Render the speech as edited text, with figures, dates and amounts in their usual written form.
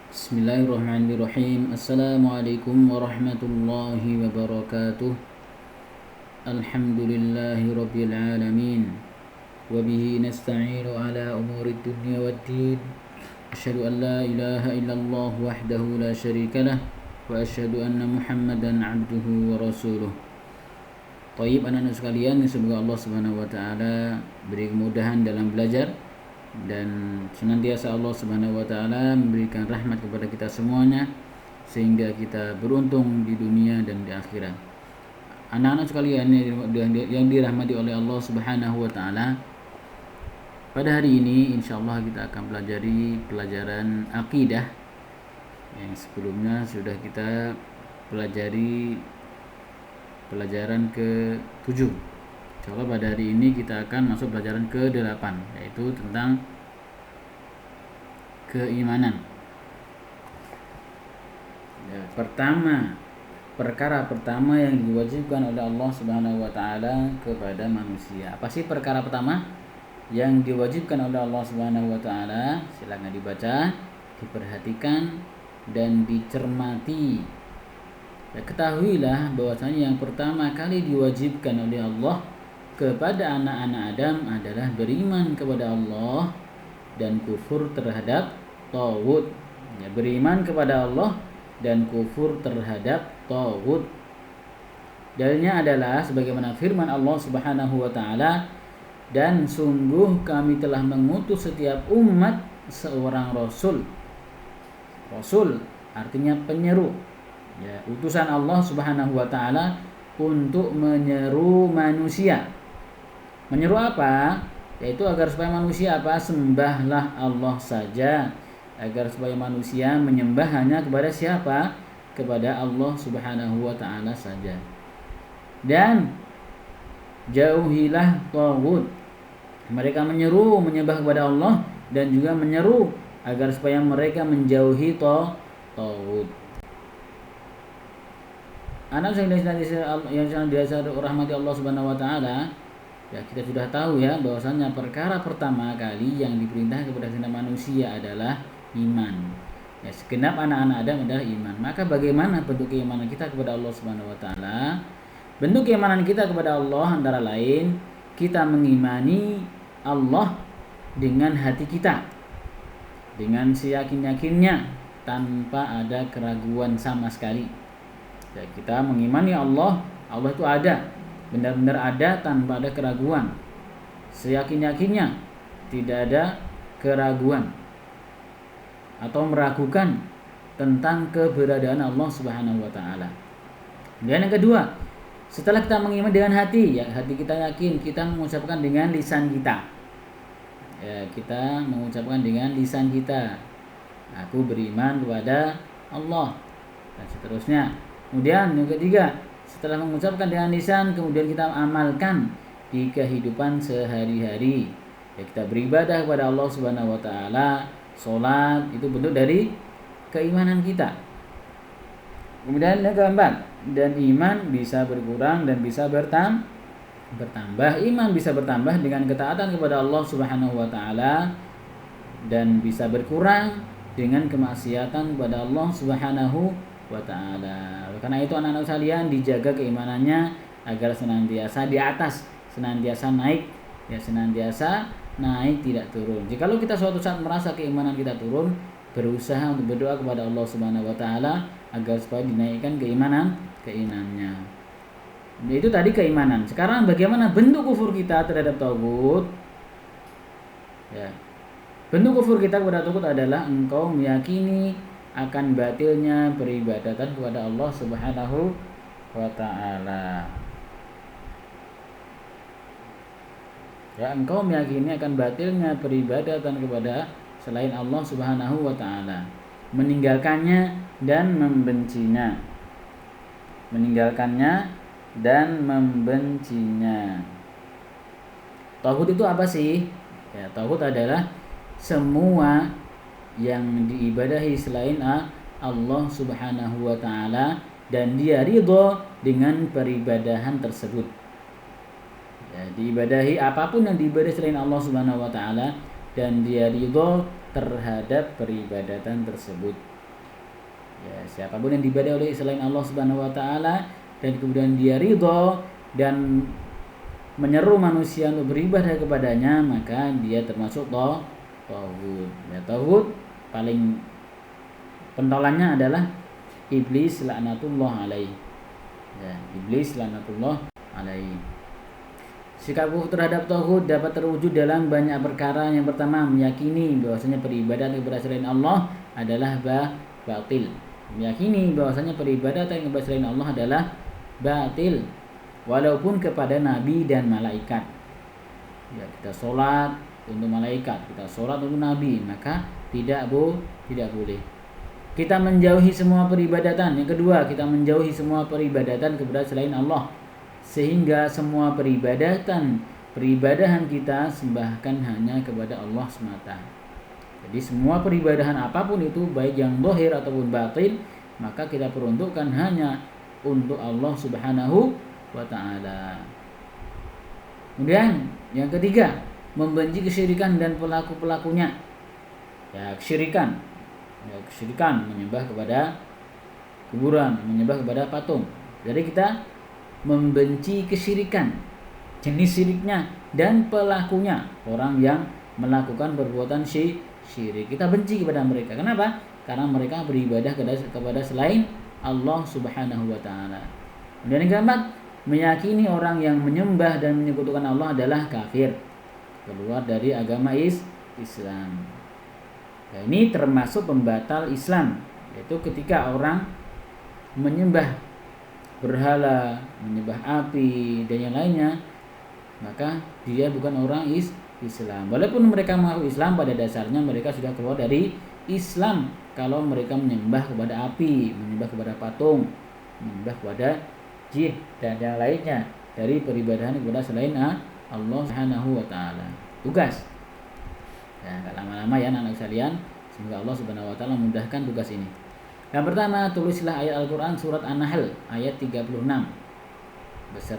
Bismillahirrahmanirrahim. Assalamualaikum warahmatullahi wabarakatuh. Alhamdulillahi rabbil alamin. Wabihi nasta'inu ala umuri dunya waddin. Asyhadu an la ilaha illallah wahdahu la syarikalah. Wa asyhadu anna muhammadan abduhu wa rasuluh. Tayyib anak-anak sekalian, semoga Allah subhanahu wa ta'ala beri kemudahan dalam belajar dan senantiasa Allah Subhanahu wa taala memberikan rahmat kepada kita semuanya sehingga kita beruntung di dunia dan di akhirat. Anak-anak sekalian yang dirahmati oleh Allah Subhanahu wa taala, pada hari ini insyaallah kita akan pelajari pelajaran akidah yang sebelumnya sudah kita pelajari pelajaran ke-7. Insyaallah pada hari ini kita akan masuk pelajaran ke-8, yaitu tentang keimanan. Perkara pertama yang diwajibkan oleh Allah Subhanahu wa taala kepada manusia. Apa sih perkara pertama yang diwajibkan oleh Allah Subhanahu wa taala? Silakan dibaca, diperhatikan dan dicermati. Ketahuilah bahwasanya yang pertama kali diwajibkan oleh Allah kepada anak-anak Adam adalah beriman kepada Allah dan kufur terhadap taghut. Beriman kepada Allah dan kufur terhadap taghut. Dalilnya adalah sebagaimana firman Allah Subhanahu wa taala, dan sungguh kami telah mengutus setiap umat seorang rasul. Rasul artinya penyeru. Utusan Allah Subhanahu wa taala untuk menyeru manusia. Menyeru apa? Yaitu agar supaya manusia sembahlah Allah saja. Agar supaya manusia menyembah hanya kepada siapa? Kepada Allah Subhanahu wa taala saja. Dan jauhilah taghut. Mereka menyeru menyembah kepada Allah dan juga menyeru agar supaya mereka menjauhi taghut. Anak yang sangat dirahmati Allah Subhanahu wa taala, kita sudah tahu bahwasanya perkara pertama kali yang diperintah kepada segenap manusia adalah iman. Segenap anak-anak Adam adalah iman. Maka bagaimana bentuk keimanan kita kepada Allah Subhanahu wa taala? Bentuk keimanan kita kepada Allah antara lain kita mengimani Allah dengan hati kita, dengan seyakin-yakinnya tanpa ada keraguan sama sekali. Kita mengimani Allah itu ada, benar-benar ada tanpa ada keraguan. Seyakin-yakinnya, tidak ada keraguan atau meragukan tentang keberadaan Allah Subhanahu wa taala. Dan yang kedua, setelah kita mengimani dengan hati, hati kita yakin, kita mengucapkan dengan lisan kita. Kita mengucapkan dengan lisan kita, aku beriman kepada Allah, dan seterusnya. Kemudian yang ketiga, setelah mengucapkan dengan lisan, kemudian kita amalkan di kehidupan sehari-hari. Kita beribadah kepada Allah Subhanahu wa taala. Salat itu bentuk dari keimanan kita. Kemudian yang keempat, dan iman bisa berkurang dan bisa bertambah. Iman bisa bertambah dengan ketaatan kepada Allah Subhanahu wa taala dan bisa berkurang dengan kemaksiatan kepada Allah Subhanahu wa ta'ala. Karena itu anak-anak sekalian, dijaga keimanannya agar senantiasa di atas, senantiasa naik, senantiasa naik tidak turun. Jikalau kita suatu saat merasa keimanan kita turun, berusaha untuk berdoa kepada Allah Subhanahu wa taala agar supaya dinaikkan keimanannya. Itu tadi keimanan. Sekarang bagaimana bentuk kufur kita terhadap taghut? Bentuk kufur kita kepada taghut adalah engkau meyakini akan batilnya peribadatan kepada Allah Subhanahu wa taala. Engkau meyakini akan batilnya peribadatan kepada selain Allah Subhanahu wa taala, meninggalkannya dan membencinya. Taghut itu apa sih? Taghut adalah semua yang diibadahi selain Allah Subhanahu wa taala dan dia ridho dengan peribadahan tersebut. Diibadahi apapun yang diibadahi selain Allah Subhanahu wa taala dan dia ridho terhadap peribadatan tersebut. Ya, siapapun yang diibadahi oleh selain Allah Subhanahu wa taala dan kemudian dia ridho dan menyeru manusia untuk beribadah kepadanya, maka dia termasuk tauhid. Ya, tauhid paling pentolannya adalah iblis laknatullah alaih. Ya, iblis laknatullah alaih. Sikap kufur terhadap tauhid dapat terwujud dalam banyak perkara. Yang pertama, meyakini bahwasanya peribadatan kepada selain Allah adalah batil. Meyakini bahwasanya peribadatan kepada selain Allah adalah batil, walaupun kepada nabi dan malaikat. Ya, kita sholat untuk malaikat, kita sholat untuk nabi, maka tidak boleh. Kita menjauhi semua peribadatan. Yang kedua, kita menjauhi semua peribadatan kepada selain Allah, sehingga semua peribadahan kita sembahkan hanya kepada Allah semata. Jadi semua peribadahan apapun itu, baik yang zahir ataupun batin, maka kita peruntukkan hanya untuk Allah Subhanahu wa taala. Kemudian yang ketiga, membenci kesyirikan dan pelaku-pelakunya. Ya, kesyirikan menyembah kepada kuburan, menyembah kepada patung. Jadi kita membenci kesyirikan, jenis syiriknya dan pelakunya, orang yang melakukan perbuatan syirik. Kita benci kepada mereka. Kenapa? Karena mereka beribadah kepada selain Allah Subhanahu wa taala. Dan yang keempat, meyakini orang yang menyembah dan menyekutukan Allah adalah kafir, keluar dari agama Islam. Nah, ini termasuk pembatal Islam, yaitu ketika orang menyembah berhala, menyembah api dan yang lainnya, maka dia bukan orang Islam. Walaupun mereka mengaku Islam, pada dasarnya mereka sudah keluar dari Islam kalau mereka menyembah kepada api, menyembah kepada patung, menyembah kepada jin dan yang lainnya dari peribadahan kepada selain Allah Subhanahu wa taala. Tugas. Ya, enggak lama-lama ya anak sekalian. Semoga Allah Subhanahu wa taala memudahkan tugas ini. Yang pertama, tulislah ayat Al-Quran surat An-Nahl ayat 36 beserta